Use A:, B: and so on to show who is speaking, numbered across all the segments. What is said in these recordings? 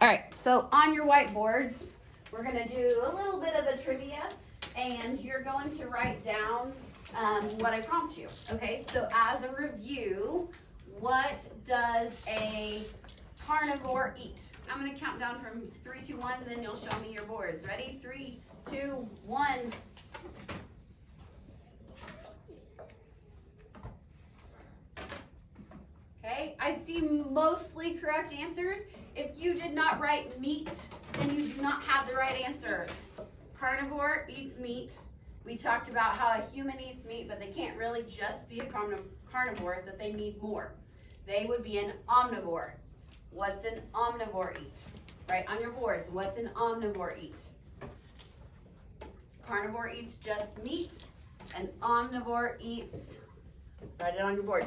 A: All right, so on your whiteboards, we're gonna do a little bit of a trivia, and you're going to write down what I prompt you. Okay, so as a review, what does a carnivore eat? I'm gonna count down from 3, 2, 1, then you'll show me your boards. Ready? 3, 2, 1. Okay, I see mostly correct answers. If you did not write meat, then you do not have the right answer. Carnivore eats meat. We talked about how a human eats meat, but they can't really just be a carnivore, that they need more. They would be an omnivore. What's an omnivore eat? Right on your boards, what's an omnivore eat? Carnivore eats just meat. An omnivore eats, write it on your board.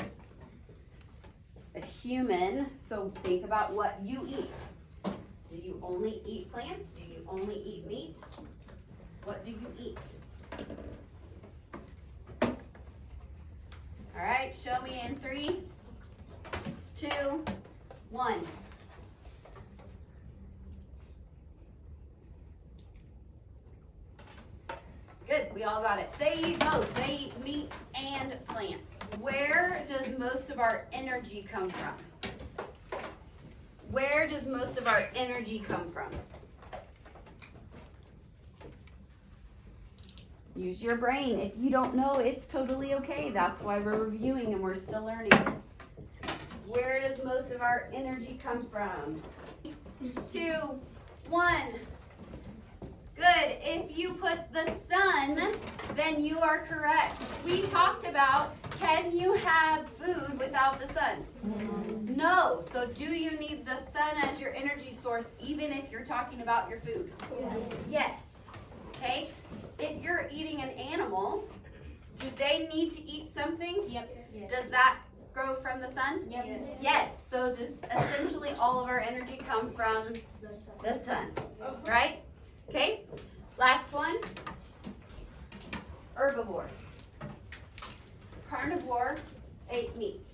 A: A human, so think about what you eat. Do you only eat plants? Do you only eat meat? What do you eat? All right, show me in 3, 2, 1. Good, we all got it. They eat both. They eat meat and plants. Where does most of our energy come from? Where does most of our energy come from? Use your brain. If you don't know, it's totally okay. That's why we're reviewing and we're still learning. Where does most of our energy come from? 2, 1. Good. If you put the sun, then you are correct. We talked about, can you have food without the sun? No. So do you need the sun as your energy source, even if you're talking about your food? Yes. Okay. If you're eating an animal, do they need to eat something?
B: Yep.
A: Does that grow from the sun?
B: Yep.
A: Yes. So does essentially all of our energy come from the sun, right? Okay, last one. Herbivore. Carnivore ate meat.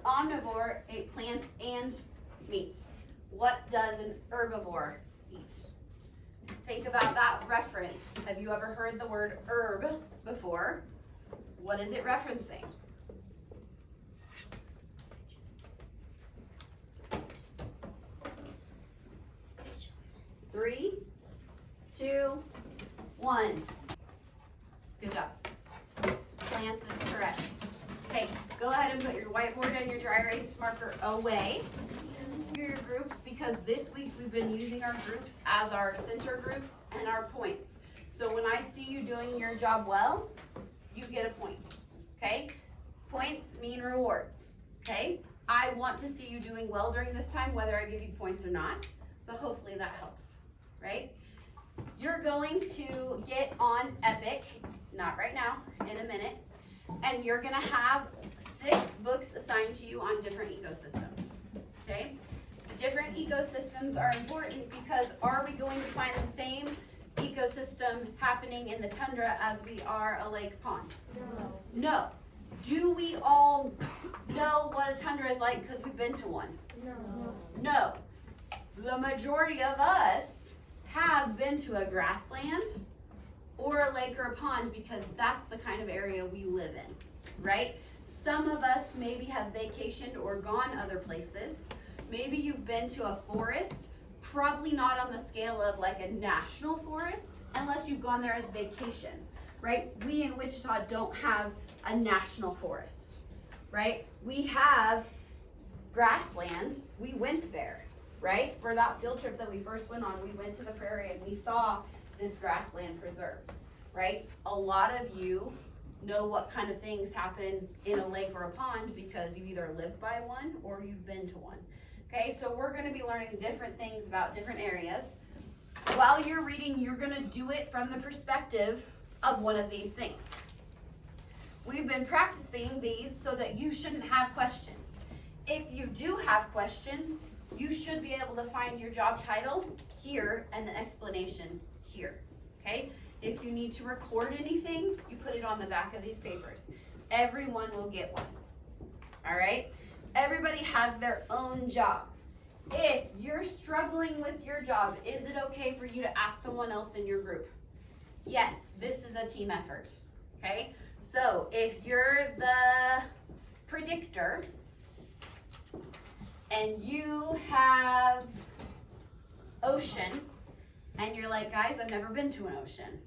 A: Omnivore ate plants and meat. What does an herbivore eat? Think about that reference. Have you ever heard the word herb before? What is it referencing? Three, 2, 1. Good job. Plants is correct. Okay, go ahead and put your whiteboard and your dry erase marker away. Your groups, because this week we've been using our groups as our center groups and our points. So when I see you doing your job well, you get a point. Okay? Points mean rewards. Okay? I want to see you doing well during this time, whether I give you points or not, but hopefully that helps. Right? You're going to get on Epic, not right now, in a minute, and you're gonna have 6 books assigned to you on different ecosystems, okay? The different ecosystems are important because are we going to find the same ecosystem happening in the tundra as we are a lake pond? No. Do we all know what a tundra is like because we've been to one? No. The majority of us have been to a grassland or a lake or a pond because that's the kind of area we live in, right? Some of us maybe have vacationed or gone other places. Maybe you've been to a forest, probably not on the scale of like a national forest, unless you've gone there as vacation, right? We in Wichita don't have a national forest, right? We have grassland, we went there. Right? For that field trip that we first went on, we went to the prairie and we saw this grassland preserve, right? A lot of you know what kind of things happen in a lake or a pond because you either live by one or you've been to one. Okay, so we're gonna be learning different things about different areas. While you're reading, you're gonna do it from the perspective of one of these things. We've been practicing these so that you shouldn't have questions. If you do have questions, you should be able to find your job title here and the explanation here, okay? If you need to record anything, you put it on the back of these papers. Everyone will get one, all right? Everybody has their own job. if you're struggling with your job, is it okay for you to ask someone else in your group? Yes, this is a team effort, okay? So if you're the predictor and you have ocean and you're like, guys, I've never been to an ocean.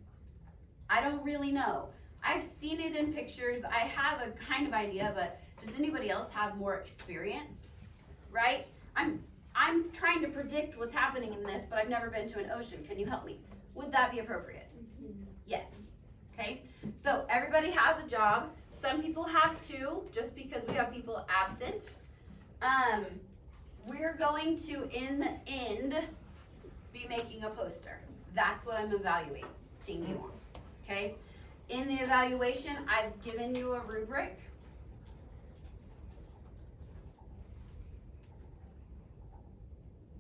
A: I don't really know. I've seen it in pictures. I have a kind of idea, but does anybody else have more experience, right? I'm trying to predict what's happening in this, but I've never been to an ocean. Can you help me? Would that be appropriate? Yes. Okay. So everybody has a job. Some people have two, just because we have people absent. We're going to, in the end, be making a poster. That's what I'm evaluating you on. Okay. In the evaluation, I've given you a rubric.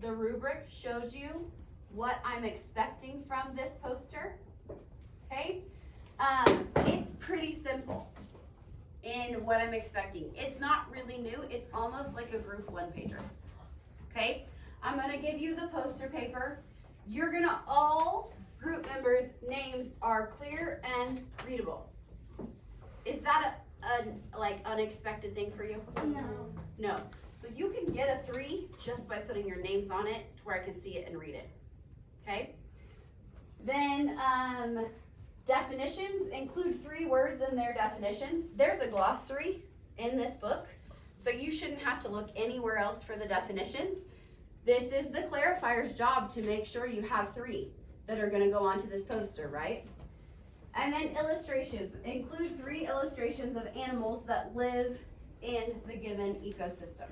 A: The rubric shows you what I'm expecting from this poster, okay? It's pretty simple in what I'm expecting. It's not really new. It's almost like a group one pager, okay? I'm gonna give you the poster paper. You're gonna, all group members' names are clear and readable. Is that a like unexpected thing for you?
B: No.
A: No. So you can get a 3 just by putting your names on it to where I can see it and read it, okay? Then definitions, include 3 words in their definitions. There's a glossary in this book, so you shouldn't have to look anywhere else for the definitions. This is the clarifier's job to make sure you have 3 that are gonna go onto this poster, right? And then illustrations, include 3 illustrations of animals that live in the given ecosystem.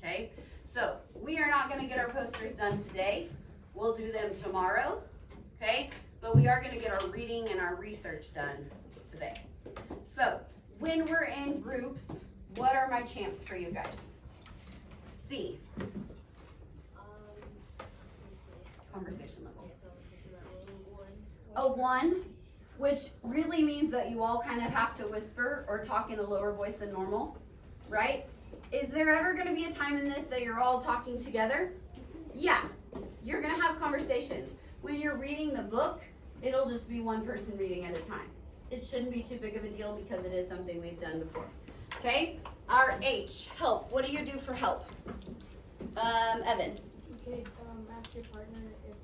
A: Okay, so we are not gonna get our posters done today. We'll do them tomorrow, okay? But we are gonna get our reading and our research done today. So when we're in groups, what are my champs for you guys? C. Conversation level. A 1, which really means that you all kind of have to whisper or talk in a lower voice than normal, right? Is there ever going to be a time in this that you're all talking together? Yeah, you're going to have conversations. When you're reading the book, it'll just be one person reading at a time. It shouldn't be too big of a deal because it is something we've done before. Okay, our H, help. What do you do for help? Evan.
B: You could ask your partner if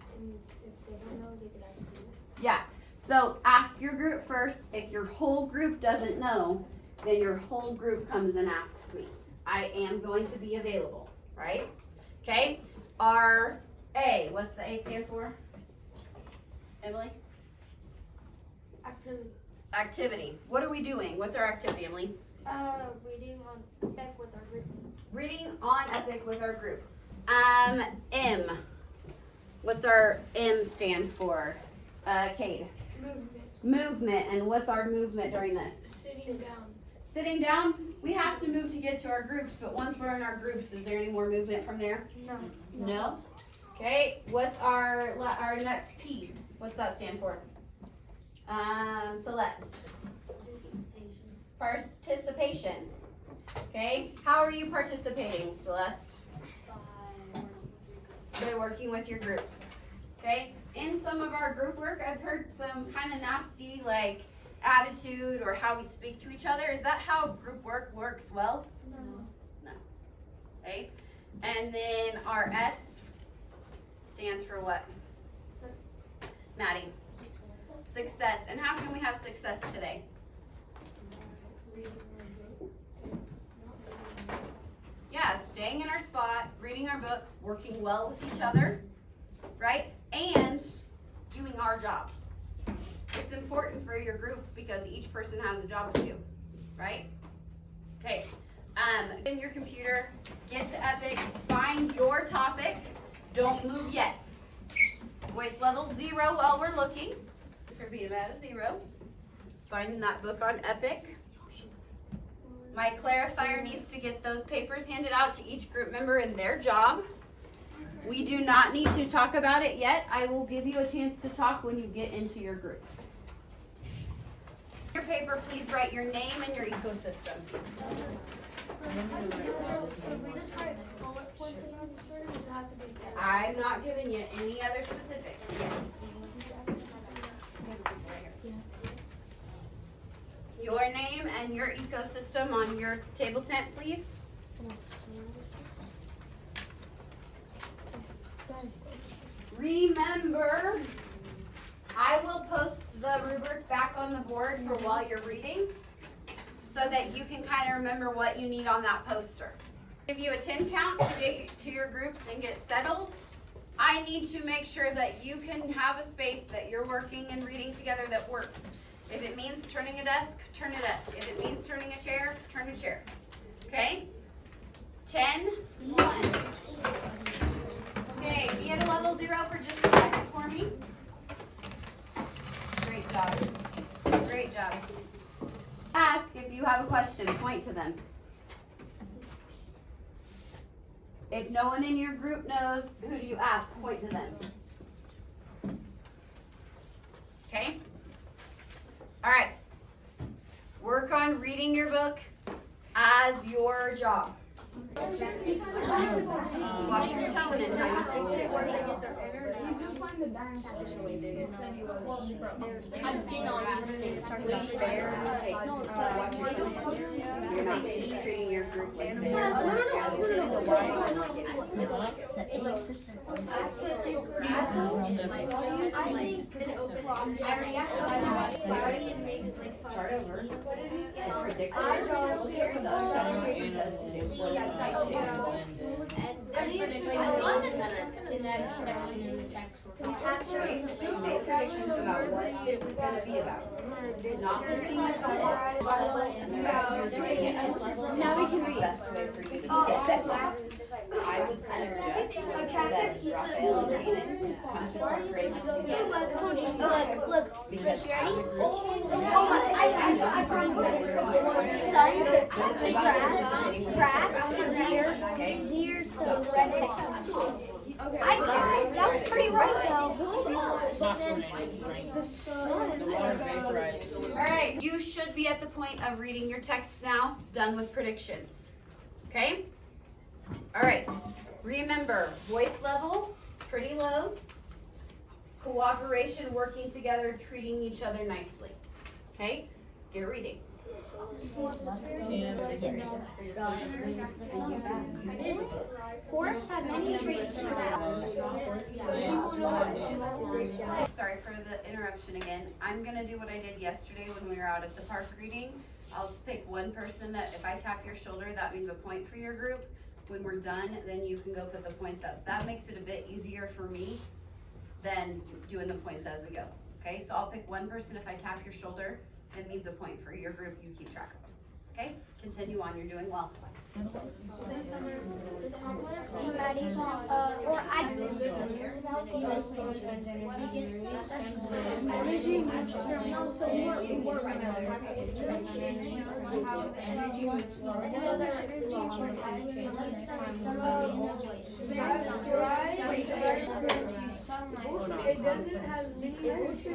B: they don't know, they could ask you.
A: Yeah, so ask your group first. If your whole group doesn't know, then your whole group comes and asks me. I am going to be available, right? Okay, our A, what's the A stand for? Emily?
B: Activity.
A: Activity. What are we doing? What's our activity, Emily?
B: Reading on Epic with our group.
A: Reading on Epic with our group. M. What's our M stand for? Cade.
B: Movement.
A: Movement. And what's our movement during this?
B: Sitting down.
A: Sitting down, we have to move to get to our groups, but once we're in our groups, is there any more movement from there?
B: No.
A: No? Okay, what's our next P? What's that stand for? Celeste. Participation. Okay, how are you participating, Celeste? By working with your group. Okay, in some of our group work, I've heard some kind of nasty, like, attitude or how we speak to each other. Is that how group work works well?
B: No.
A: Okay, and then our S stands for what? Maddie. Success. And how can we have success today? Yeah, staying in our spot, reading our book, working well with each other, right? And doing our job. It's important for your group because each person has a job to do, right? Okay, in your computer, get to Epic, find your topic, don't move yet. Voice level 0 while we're looking, for being at a 0. Finding that book on Epic. My clarifier needs to get those papers handed out to each group member in their job. We do not need to talk about it yet. I will give you a chance to talk when you get into your groups. Your paper, please write your name and your ecosystem. I'm not giving you any other specifics. Yes. Your name and your ecosystem on your table tent, please. Remember, I will post the rubric back on the board for while you're reading so that you can kind of remember what you need on that poster. Give you a 10 count to get to your groups and get settled. I need to make sure that you can have a space that you're working and reading together that works. If it means turning a desk, turn a desk. If it means turning a chair, turn a chair. Okay? 10, 1. Okay, be at a level 0 for just a second for me. Great job. Great job. Ask if you have a question, point to them. If no one in your group knows, who do you ask? Point to them. Okay? All right. Work on reading your book as your job. Watch your tone and how you say it.
B: You can find the darn situation.
C: I'm being on
A: Lady Bear. Watch your tone. You're not treating your group like Start over. Predict
C: the next section in the text.
A: Make predictions about what this is going to be about. Not looking at the and the rest of your doing it.
B: Now we can read.
A: The best way for you to do it. I would suggest that Raphael and Aiden come to Park Ridge
B: Look.
A: because as a group,
B: I found sun, grass, deer, so red I that was pretty right though. The sun.
A: Alright, you should be at the point of reading your text now, done with predictions. Okay? Alright, remember, voice level, pretty low. Cooperation, working together, treating each other nicely. Okay? Get reading.
B: Forests have many traits.
A: Sorry for the interruption again. I'm gonna do what I did yesterday when we were out at the park reading. I'll pick one person that if I tap your shoulder, that means a point for your group. When we're done, then you can go put the points up. That makes it a bit easier for me than doing the points as we go. Okay, so I'll pick one person if I tap your shoulder. That means a point for your group. You keep track of them. Okay, continue on. You're doing well.
B: Or I energy moves so it doesn't have many energy.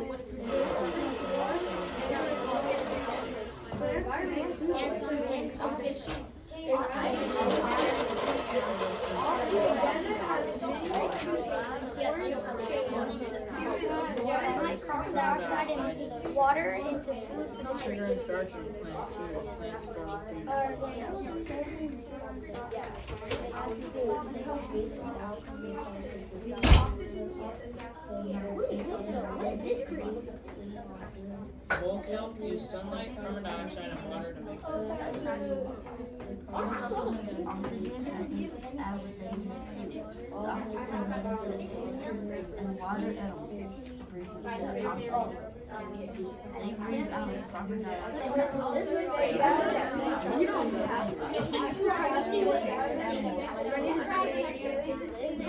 B: Carbon dioxide into the water, into food,
D: Sugar and starch in plants too. Plants grow Both help use sunlight, carbon dioxide, and water to make food.
E: And water atoms breathe in oxygen. They breathe out carbon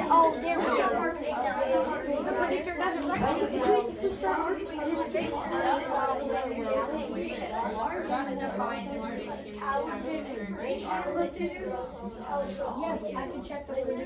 B: oh, there we go. The predictor doesn't I can check the